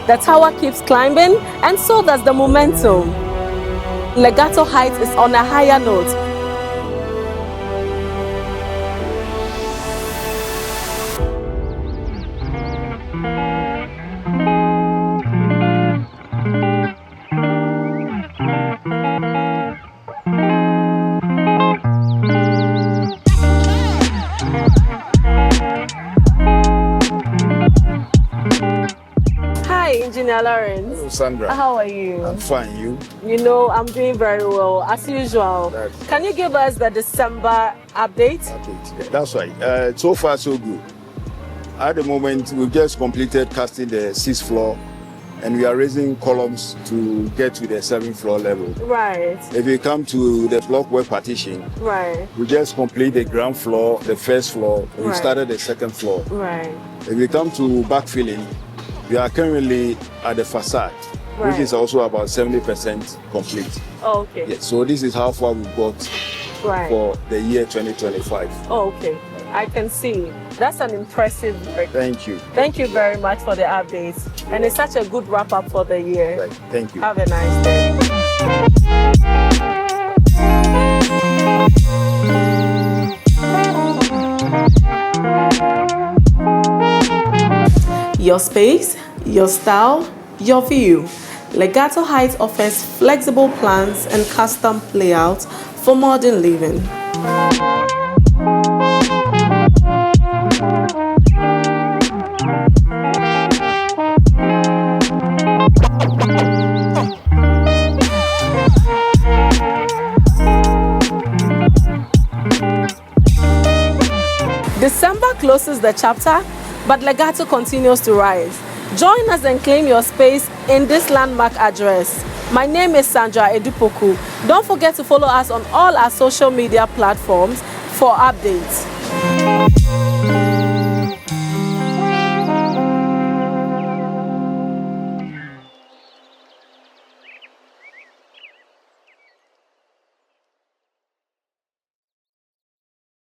The tower keeps climbing, and so does the momentum. Legato Heights is on a higher note. Engineer Lawrence. Hello, Sandra. How are you? I'm fine. You? You know, I'm doing very well, as usual. Can you give us the December update? That's right. So far, so good. At the moment, we've just completed casting the 6th floor, and we are raising columns to get to the 7th floor level. Right. If you come to the block-work partition, right, we just complete the ground floor, the 1st floor. We started the 2nd floor. Right. If you come to backfilling, we are currently at the facade, which is also about 70% complete. Oh, okay. Yes, so this is how far we've got for the year 2025. Oh, okay. I can see. That's an impressive work. Thank you. Thank you very much for the updates. And it's such a good wrap-up for the year. Right. Thank you. Have a nice day. Your space, your style, your view. Legato Heights offers flexible plans and custom layouts for modern living. December closes the chapter, but Legato continues to rise. Join us and claim your space in this landmark address. My name is Sandra Edupoku. Don't forget to follow us on all our social media platforms for updates.